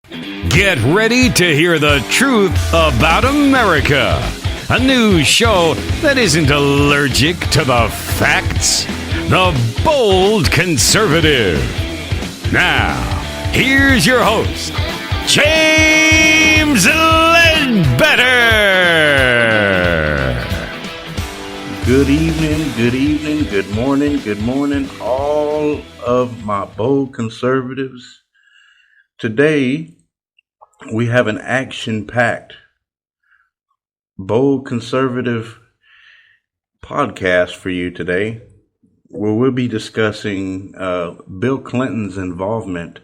Get ready to hear the truth about America. A news show that isn't allergic to the facts. The Bold Conservative. Now, here's your host, James Ledbetter. Good evening, good morning, all of my bold conservatives. Today, we have an action-packed bold conservative podcast for you today, where we'll be discussing Bill Clinton's involvement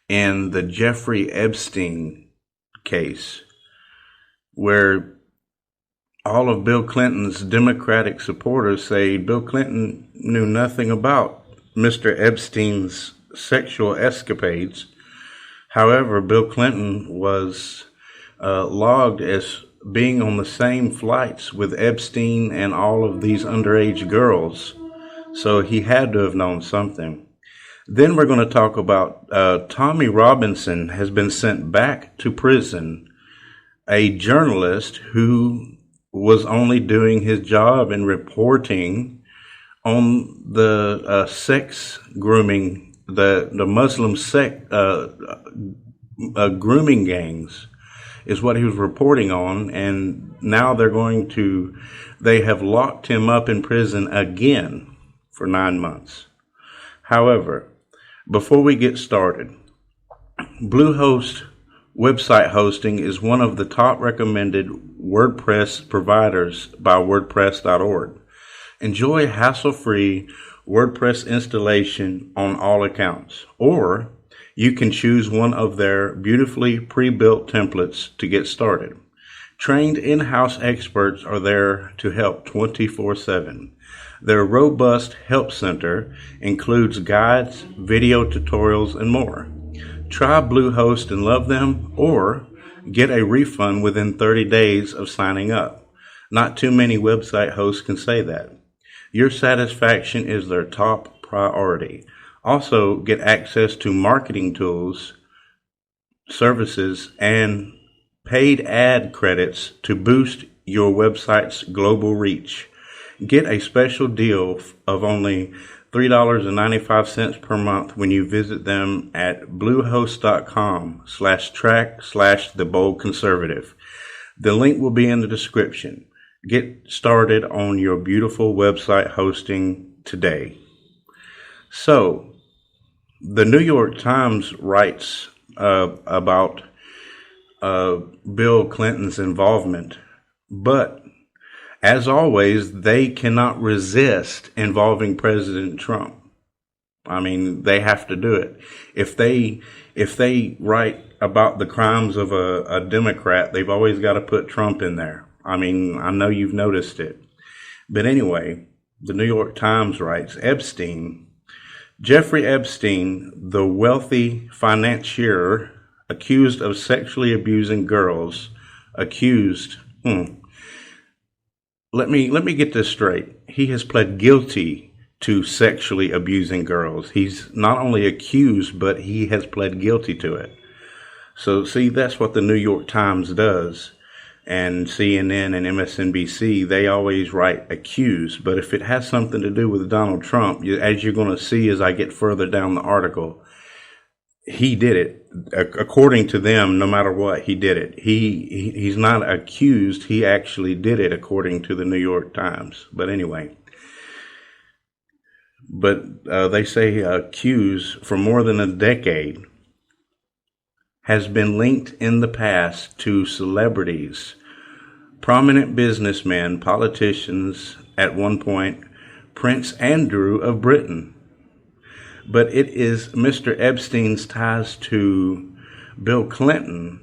in the Jeffrey Epstein case, where all of Bill Clinton's Democratic supporters say Bill Clinton knew nothing about Mr. Epstein's sexual escapades. However, Bill Clinton was logged as being on the same flights with Epstein and all of these underage girls, so he had to have known something. Then we're going to talk about Tommy Robinson has been sent back to prison, a journalist who was only doing his job and reporting on the sex grooming, the Muslim sect grooming gangs is what he was reporting on, and now they have locked him up in prison again for 9 months. However, before we get started, Bluehost website hosting is one of the top recommended WordPress providers by WordPress.org. Enjoy hassle-free WordPress installation on all accounts, or you can choose one of their beautifully pre-built templates to get started. Trained in-house experts are there to help 24/7. Their robust help center includes guides, video tutorials, and more. Try Bluehost and love them, or get a refund within 30 days of signing up. Not too many website hosts can say that. Your satisfaction is their top priority. Also, get access to marketing tools, services, and paid ad credits to boost your website's global reach. Get a special deal of only $3.95 per month when you visit them at bluehost.com/track/theboldconservative. The link will be in the description. Get started on your beautiful website hosting today. So, the New York Times writes about Bill Clinton's involvement, but as always, they cannot resist involving President Trump. I mean, they have to do it. If they write about the crimes of a Democrat, they've always got to put Trump in there. I mean, I know you've noticed it. But anyway, the New York Times writes, Jeffrey Epstein, the wealthy financier accused of sexually abusing girls, Let me get this straight. He has pled guilty to sexually abusing girls. He's not only accused, but he has pled guilty to it. So, see, that's what the New York Times does. And CNN and MSNBC, they always write accused. But if it has something to do with Donald Trump, as you're going to see as I get further down the article, he did it. According to them, no matter what, he did it. He's not accused. He actually did it, according to the New York Times. But anyway, they say accused for more than a decade has been linked in the past to celebrities, prominent businessmen, politicians, at one point, Prince Andrew of Britain. But it is Mr. Epstein's ties to Bill Clinton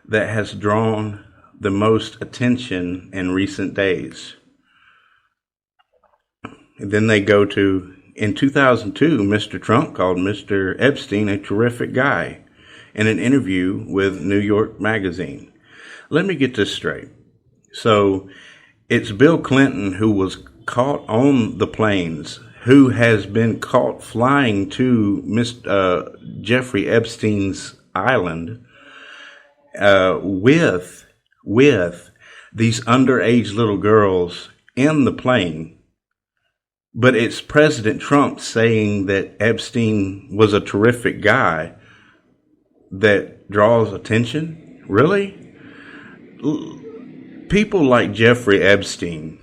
that has drawn the most attention in recent days. And then they go to, in 2002, Mr. Trump called Mr. Epstein a terrific guy in an interview with New York Magazine. Let me get this straight. So it's Bill Clinton who was caught on the planes, who has been caught flying to Jeffrey Epstein's island with these underage little girls in the plane. But it's President Trump saying that Epstein was a terrific guy that draws attention? Really? People like Jeffrey Epstein,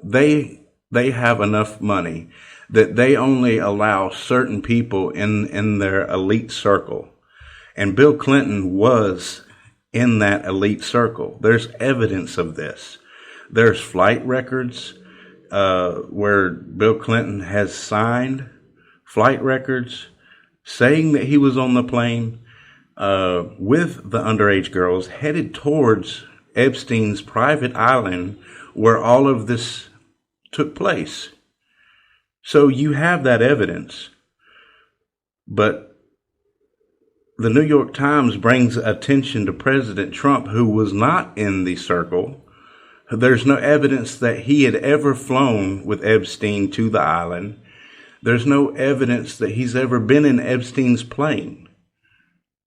they have enough money that they only allow certain people in their elite circle. And Bill Clinton was in that elite circle. There's evidence of this. There's flight records where Bill Clinton has signed flight records saying that he was on the plane with the underage girls headed towards Epstein's private island where all of this took place. So you have that evidence. But the New York Times brings attention to President Trump, who was not in the circle. There's no evidence that he had ever flown with Epstein to the island. There's no evidence that he's ever been in Epstein's plane.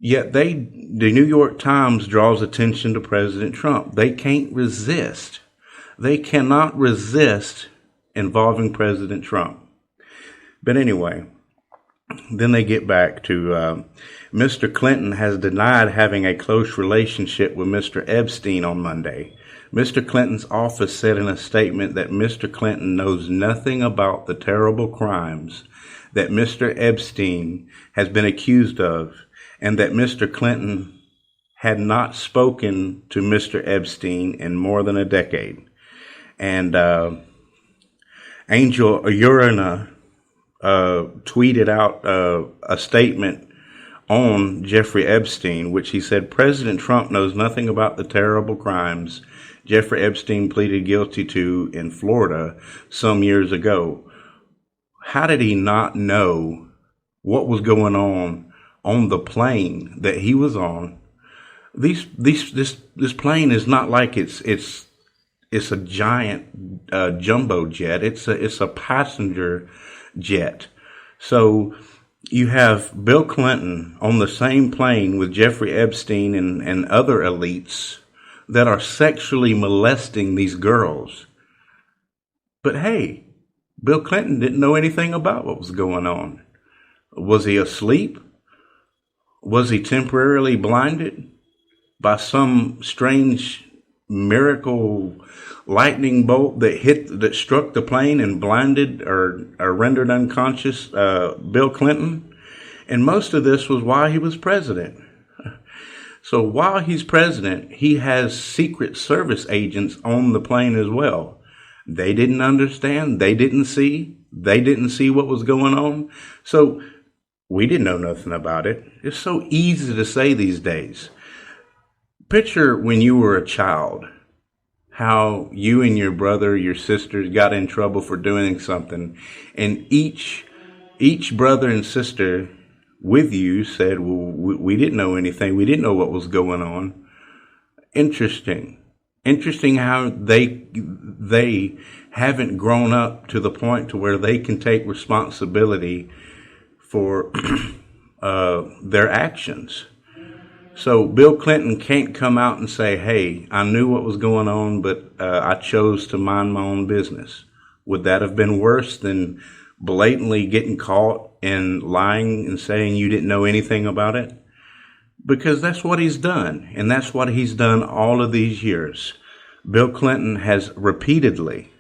Yet the New York Times draws attention to President Trump. They can't resist. They cannot resist involving President Trump. But anyway, then they get back to Mr. Clinton has denied having a close relationship with Mr. Epstein on Monday. Mr. Clinton's office said in a statement that Mr. Clinton knows nothing about the terrible crimes that Mr. Epstein has been accused of, and that Mr. Clinton had not spoken to Mr. Epstein in more than a decade. And Angel Urina tweeted out a statement on Jeffrey Epstein, which he said, President Trump knows nothing about the terrible crimes Jeffrey Epstein pleaded guilty to in Florida some years ago. How did he not know what was going on the plane that he was on? This plane is not like it's a giant jumbo jet. It's a passenger jet. So you have Bill Clinton on the same plane with Jeffrey Epstein and other elites that are sexually molesting these girls. But hey, Bill Clinton didn't know anything about what was going on. Was he asleep? Was he temporarily blinded by some strange miracle lightning bolt that struck the plane and blinded or rendered unconscious Bill Clinton? And most of this was while he was president. So while he's president, he has Secret Service agents on the plane as well. They didn't understand. They didn't see what was going on. So we didn't know nothing about it. It's so easy to say these days. Picture when you were a child, how you and your brother, your sisters got in trouble for doing something, and each brother and sister with you said, well, we didn't know anything. We didn't know what was going on. Interesting how they haven't grown up to the point to where they can take responsibility for their actions. So Bill Clinton can't come out and say, hey, I knew what was going on, but I chose to mind my own business. Would that have been worse than blatantly getting caught and lying and saying you didn't know anything about it? Because that's what he's done. And that's what he's done all of these years. Bill Clinton has repeatedly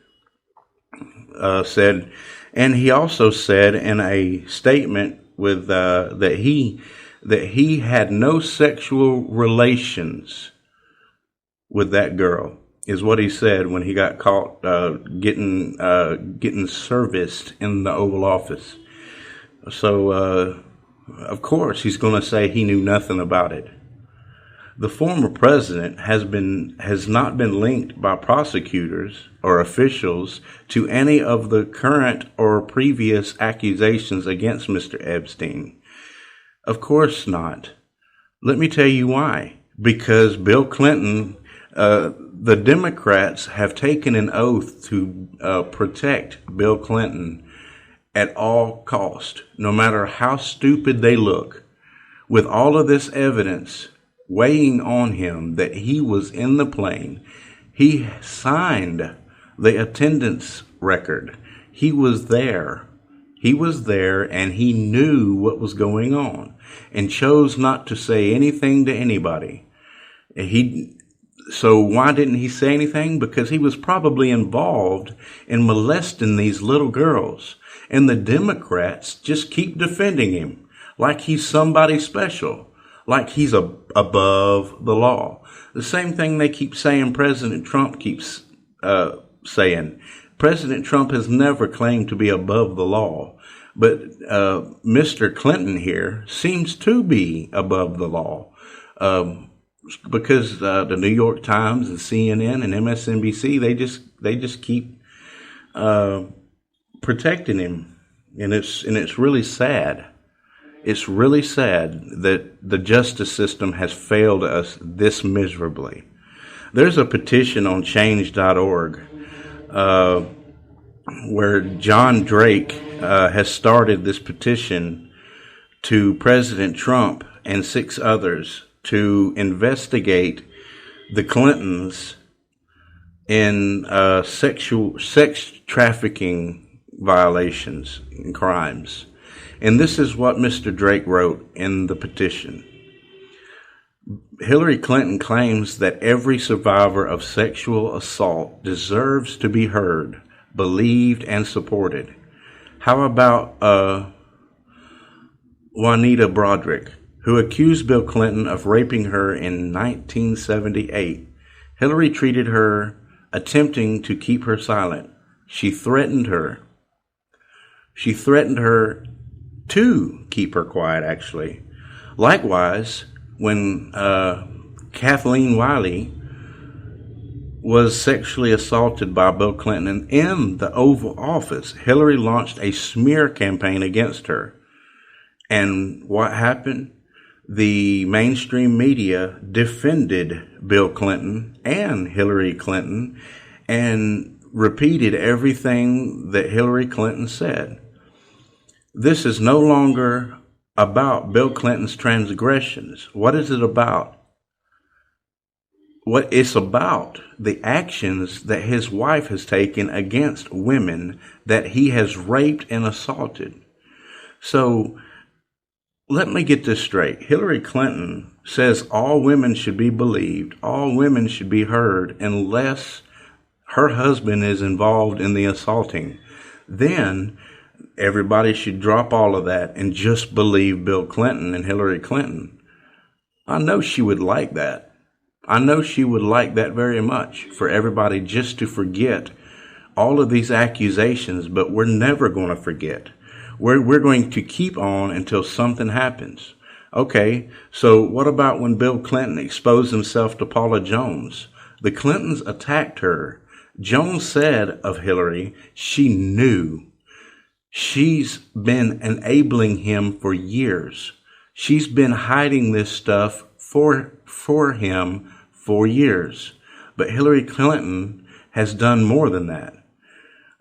said, and he also said in a statement with that he had no sexual relations with that girl, is what he said when he got caught getting serviced in the Oval Office. So, of course, he's going to say he knew nothing about it. The former president has not been linked by prosecutors or officials to any of the current or previous accusations against Mr. Epstein. Of course not. Let me tell you why. Because Bill Clinton, the Democrats have taken an oath to protect Bill Clinton at all cost, no matter how stupid they look. with all of this evidence weighing on him that he was in the plane, he signed the attendance record. He was there. He was there, and he knew what was going on and chose not to say anything to anybody. So why didn't he say anything? Because he was probably involved in molesting these little girls. And the Democrats just keep defending him like he's somebody special, like he's above the law. The same thing they keep saying President Trump keeps saying. President Trump has never claimed to be above the law, but Mr. Clinton here seems to be above the law because the New York Times and CNN and MSNBC, they just keep protecting him, and it's really sad. It's really sad that the justice system has failed us this miserably. There's a petition on change.org where John Drake has started this petition to President Trump and 6 others to investigate the Clintons in sex trafficking violations and crimes. And this is what Mr. Drake wrote in the petition. Hillary Clinton claims that every survivor of sexual assault deserves to be heard, believed, and supported. How about Juanita Broderick, who accused Bill Clinton of raping her in 1978? Hillary treated her attempting to keep her silent. She threatened her. She threatened her to keep her quiet, actually. Likewise, when Kathleen Wiley was sexually assaulted by Bill Clinton in the Oval Office, Hillary launched a smear campaign against her. And what happened? The mainstream media defended Bill Clinton and Hillary Clinton and repeated everything that Hillary Clinton said. This is no longer about Bill Clinton's transgressions. What is it about? What it's about the actions that his wife has taken against women that he has raped and assaulted. So let me get this straight. Hillary Clinton says all women should be believed, all women should be heard unless her husband is involved in the assaulting. Then everybody should drop all of that and just believe Bill Clinton and Hillary Clinton. I know she would like that. I know she would like that very much, for everybody just to forget all of these accusations, but we're never going to forget. We're going to keep on until something happens. Okay, so what about when Bill Clinton exposed himself to Paula Jones? The Clintons attacked her. Jones said of Hillary, she knew. She's been enabling him for years. She's been hiding this stuff for him for years. But Hillary Clinton has done more than that.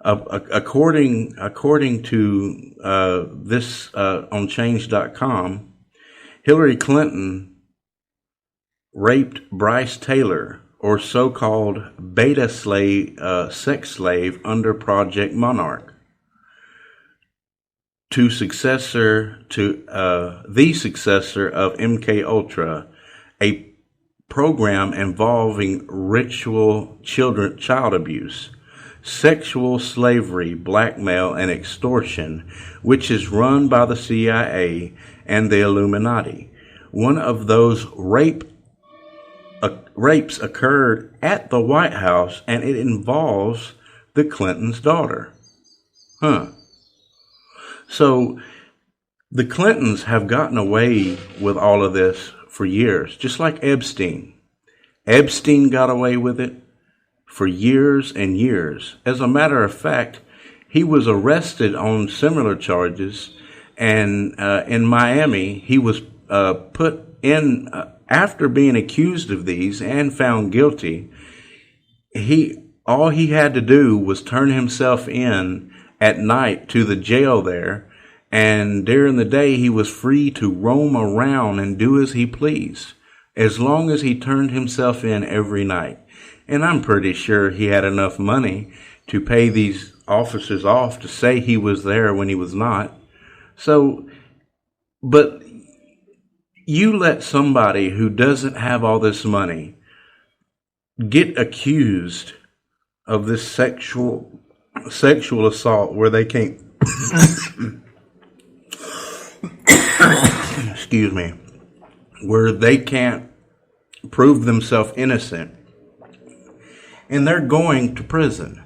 According to this on change.com, Hillary Clinton raped Bryce Taylor, or so-called beta slave, sex slave under Project Monarch, the successor of MK Ultra, a program involving ritual child abuse, sexual slavery, blackmail, and extortion, which is run by the CIA and the Illuminati. One of those rapes occurred at the White House, and it involves the Clintons' daughter. So the Clintons have gotten away with all of this for years, just like Epstein. Epstein got away with it for years and years. As a matter of fact, he was arrested on similar charges, and in Miami, he was put in after being accused of these and found guilty. All he had to do was turn himself in at night to the jail there, And during the day, he was free to roam around and do as he pleased, as long as he turned himself in every night. And I'm pretty sure he had enough money to pay these officers off to say he was there when he was not. So, but you let somebody who doesn't have all this money get accused of this sexual assault where they can't excuse me, where they can't prove themselves innocent, and they're going to prison.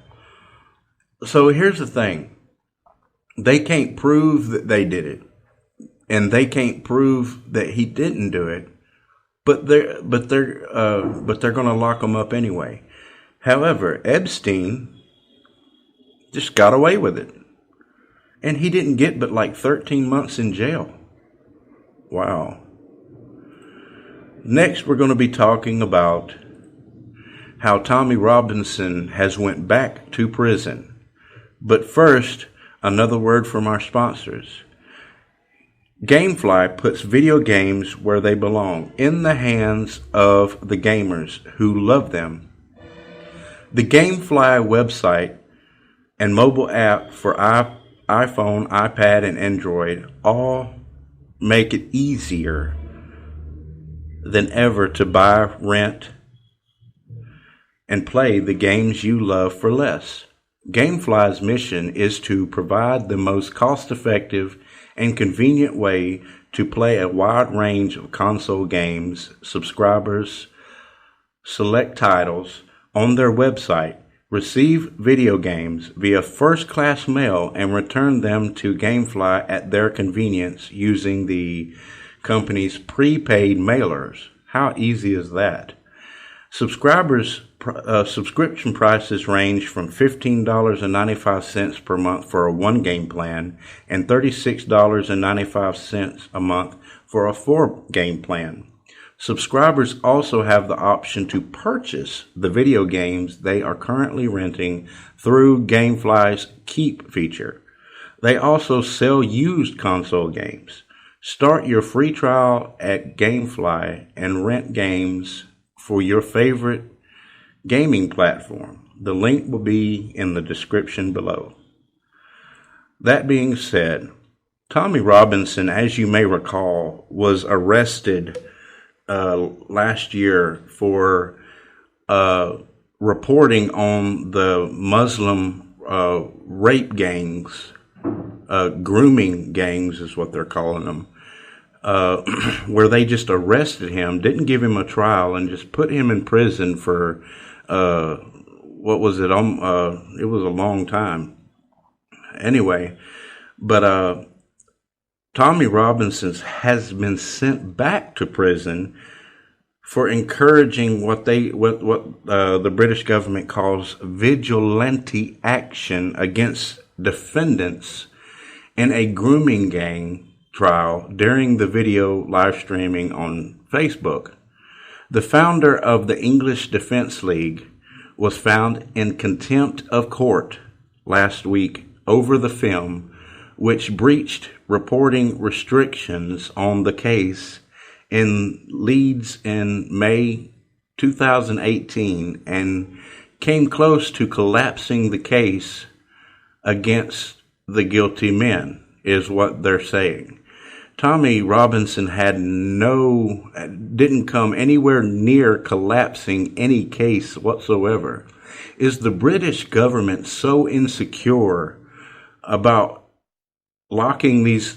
So here's the thing. They can't prove that they did it, and they can't prove that he didn't do it, but they're going to lock him up anyway. However, Epstein just got away with it, and he didn't get but like 13 months in jail. Wow. Next, we're going to be talking about how Tommy Robinson has went back to prison. But first, another word from our sponsors. Gamefly puts video games where they belong, in the hands of the gamers who love them. The Gamefly website and mobile app for iPhone, iPad, and Android all make it easier than ever to buy, rent, and play the games you love for less. Gamefly's mission is to provide the most cost-effective and convenient way to play a wide range of console games. Subscribers select titles on their website, receive video games via first-class mail, and return them to Gamefly at their convenience using the company's prepaid mailers. How easy is that? Subscribers' subscription prices range from $15.95 per month for a one-game plan and $36.95 a month for a four-game plan. Subscribers also have the option to purchase the video games they are currently renting through Gamefly's Keep feature. They also sell used console games. Start your free trial at Gamefly and rent games for your favorite gaming platform. The link will be in the description below. That being said, Tommy Robinson, as you may recall, was arrested last year for reporting on the Muslim rape gangs, grooming gangs is what they're calling them, where they just arrested him, didn't give him a trial, and just put him in prison for, what was it? It was a long time. Anyway, but Tommy Robinson has been sent back to prison for encouraging what the British government calls vigilante action against defendants in a grooming gang trial during the video live streaming on Facebook. The founder of the English Defence League was found in contempt of court last week over the film, which breached reporting restrictions on the case in Leeds in May 2018 and came close to collapsing the case against the guilty men, is what they're saying. Tommy Robinson didn't come anywhere near collapsing any case whatsoever. Is the British government so insecure about locking these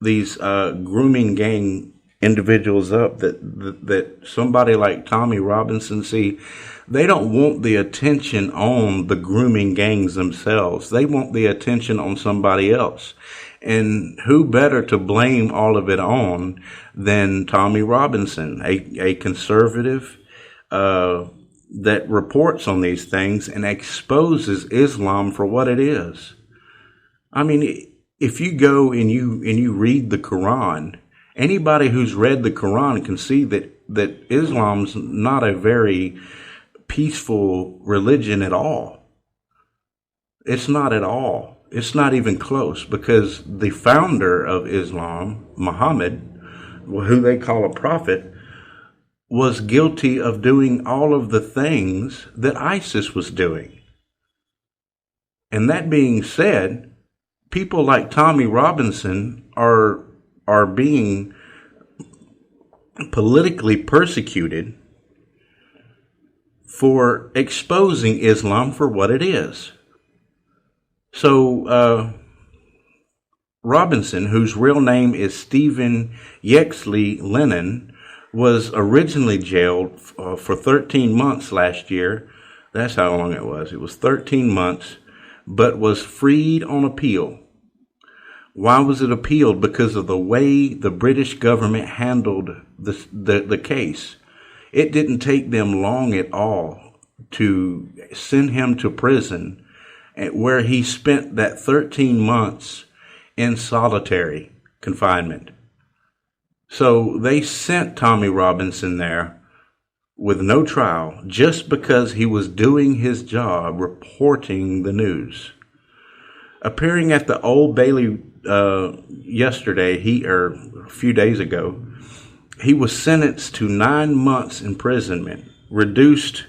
grooming gang individuals up that somebody like Tommy Robinson, see, they don't want the attention on the grooming gangs themselves. They want the attention on somebody else. And who better to blame all of it on than Tommy Robinson, a conservative that reports on these things and exposes Islam for what it is. I mean, if you go and you read the Quran, anybody who's read the Quran can see that Islam's not a very peaceful religion at all. It's not at all. It's not even close, because the founder of Islam, Muhammad, who they call a prophet, was guilty of doing all of the things that ISIS was doing. And that being said, people like Tommy Robinson are being politically persecuted for exposing Islam for what it is. So Robinson, whose real name is Stephen Yexley Lennon, was originally jailed for 13 months last year. That's how long it was. It was 13 months, but was freed on appeal. Why was it appealed? Because of the way the British government handled the case. It didn't take them long at all to send him to prison, where he spent that 13 months in solitary confinement. So they sent Tommy Robinson there with no trial, just because he was doing his job reporting the news. Appearing at the Old Bailey yesterday, or a few days ago, he was sentenced to 9 months imprisonment, reduced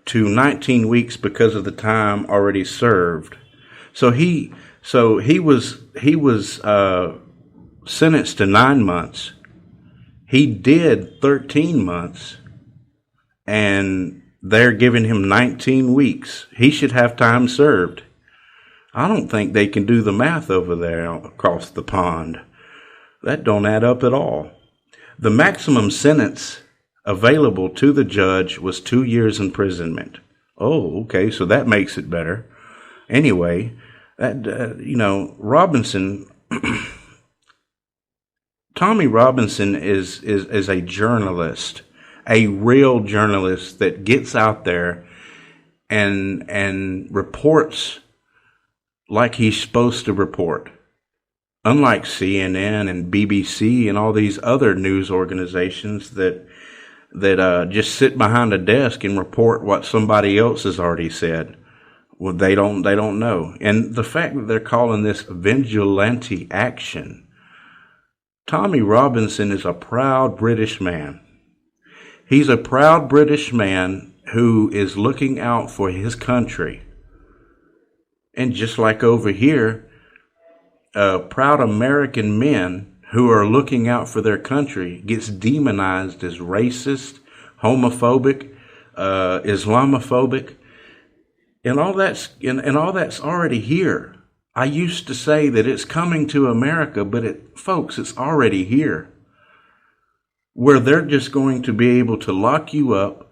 to 19 weeks because of the time already served. So he was sentenced to 9 months. He did 13 months, and they're giving him 19 weeks. He should have time served. I don't think they can do the math over there across the pond. That don't add up at all. The maximum sentence available to the judge was 2 years imprisonment. Oh, okay, so that makes it better. Anyway, Robinson, Tommy Robinson is a journalist, a real journalist that gets out there and reports like he's supposed to report. Unlike CNN and BBC and all these other news organizations that just sit behind a desk and report what somebody else has already said. Well, they don't know. And the fact that they're calling this vigilante action, Tommy Robinson is a proud British man. He's a proud British man who is looking out for his country. And just like over here, proud American men who are looking out for their country gets demonized as racist, homophobic, Islamophobic, and all that's already here. I used to say that it's coming to America, but folks, it's already here, where they're just going to be able to lock you up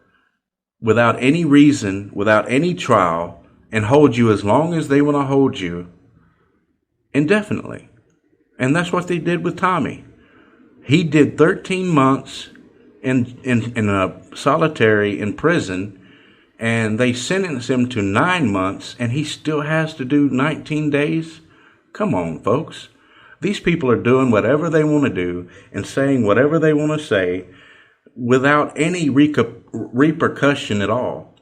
without any reason, without any trial, and hold you as long as they want to hold you, indefinitely. And that's what they did with Tommy. He did 13 months in a solitary in prison, and they sentenced him to 9 months, and he still has to do 19 days. Come on, folks. These people are doing whatever they want to do and saying whatever they want to say without any repercussion at all.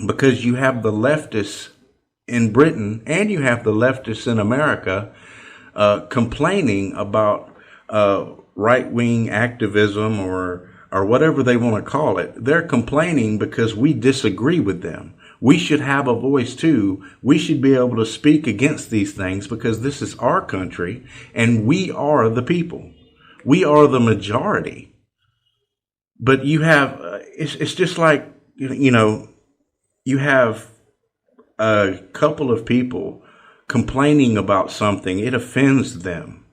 Because you have the leftists in Britain and you have the leftists in America complaining about right-wing activism or whatever they want to call it. They're complaining because we disagree with them. We should have a voice too. We should be able to speak against these things because this is our country and we are the people. We are the majority. But you have, it's just like, you have a couple of people complaining about something. It offends them.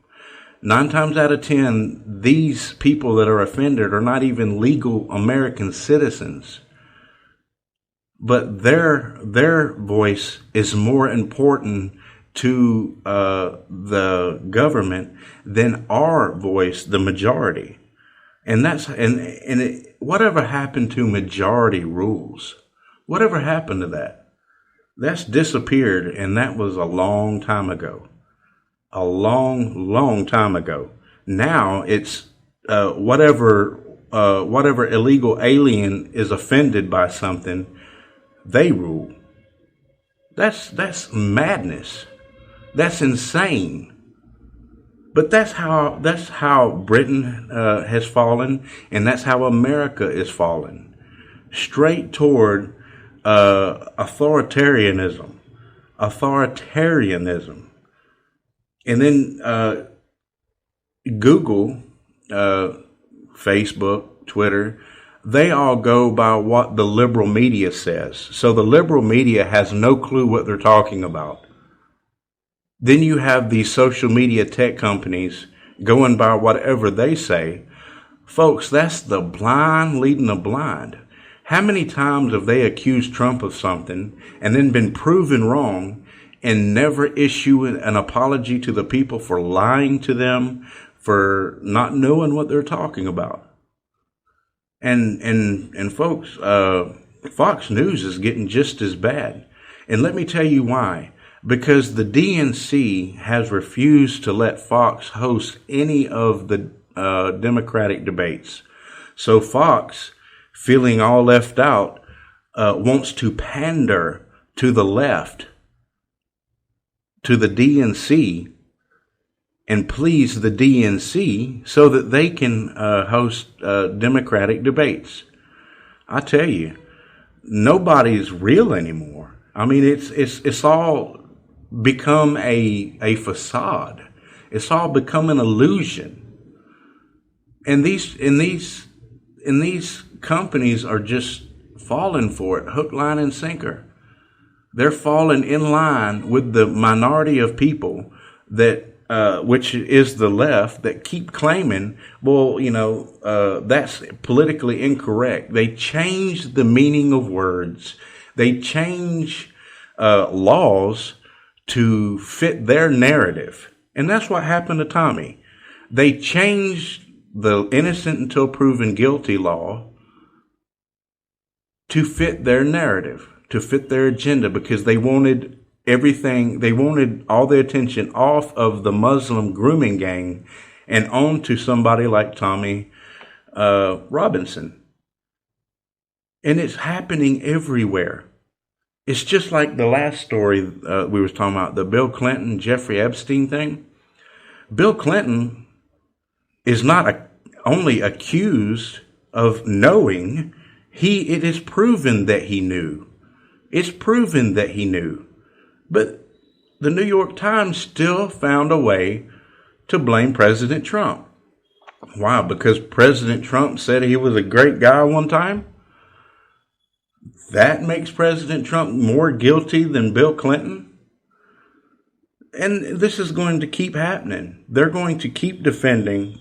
9 times out of 10, these people that are offended are not even legal American citizens. But their voice is more important to the government than our voice, the majority. And whatever happened to majority rules? Whatever happened to that? That's disappeared, and that was a long time ago. A long, long time ago. Now it's whatever illegal alien is offended by something, they rule. That's madness. That's insane. But that's how Britain has fallen, and that's how America is falling, straight toward authoritarianism, and then Google, Facebook, Twitter. They all go by what the liberal media says. So the liberal media has no clue what they're talking about. Then you have these social media tech companies going by whatever they say. Folks, that's the blind leading the blind. How many times have they accused Trump of something and then been proven wrong and never issue an apology to the people for lying to them, for not knowing what they're talking about? And folks, Fox News is getting just as bad. And let me tell you why. Because the DNC has refused to let Fox host any of the Democratic debates. So Fox, feeling all left out, wants to pander to the left, to the DNC, and please the DNC so that they can host Democratic debates. I tell you, nobody's real anymore. I mean, it's all become a facade. It's all become an illusion. And these companies are just falling for it, hook, line, and sinker. They're falling in line with the minority of people that, which is the left, that keep claiming, well, that's politically incorrect. They change the meaning of words. They change laws to fit their narrative. And that's what happened to Tommy. They changed the innocent until proven guilty law to fit their narrative, to fit their agenda, because they wanted everything, they wanted all the attention off of the Muslim grooming gang and onto somebody like Tommy Robinson. And it's happening everywhere. It's just like the last story we was talking about, the Bill Clinton, Jeffrey Epstein thing. Bill Clinton is not only accused of knowing, it is proven that he knew. It's proven that he knew. But the New York Times still found a way to blame President Trump. Why? Because President Trump said he was a great guy one time? That makes President Trump more guilty than Bill Clinton? And this is going to keep happening. They're going to keep defending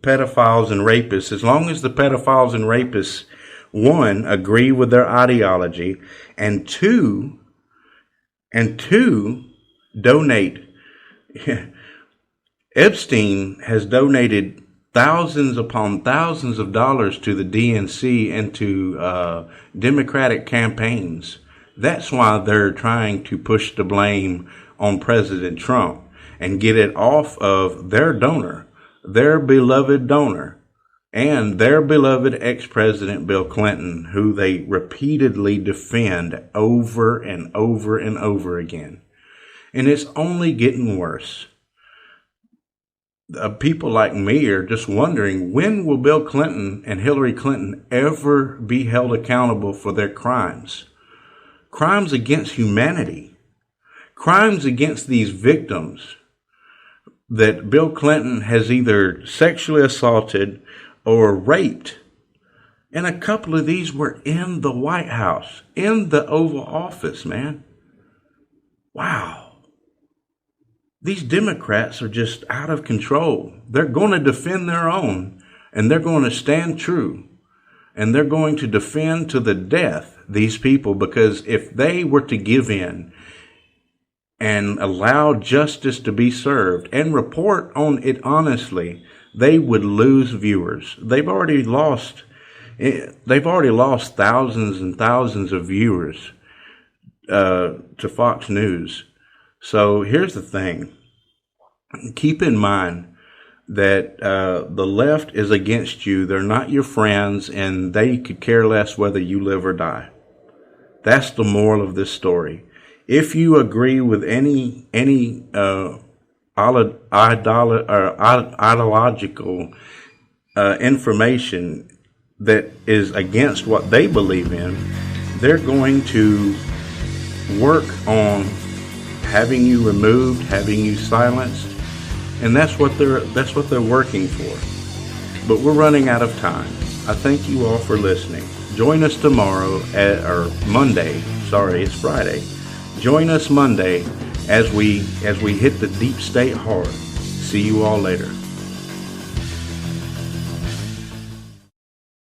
pedophiles and rapists as long as the pedophiles and rapists, one, agree with their ideology, and two, donate. Epstein has donated thousands upon thousands of dollars to the DNC and to Democratic campaigns. That's why they're trying to push the blame on President Trump and get it off of their donor, their beloved donor, and their beloved ex-president Bill Clinton, who they repeatedly defend over and over and over again. And it's only getting worse. People like me are just wondering, when will Bill Clinton and Hillary Clinton ever be held accountable for their crimes? Crimes against humanity. Crimes against these victims that Bill Clinton has either sexually assaulted or raped. And a couple of these were in the White House, in the Oval Office, man. Wow. These Democrats are just out of control. They're going to defend their own, and they're going to stand true, and they're going to defend to the death these people, because if they were to give in and allow justice to be served and report on it honestly, they would lose viewers. They've already lost thousands and thousands of viewers to Fox News. So here's the thing. Keep in mind that the left is against you. They're not your friends, and they could care less whether you live or die. That's the moral of this story. If you agree with any ideological information that is against what they believe in, they're going to work on having you removed, having you silenced, and that's what they're working for. But we're running out of time. I thank you all for listening. Join us tomorrow or Monday. Sorry, it's Friday. Join us Monday as we hit the deep state hard. See you all later.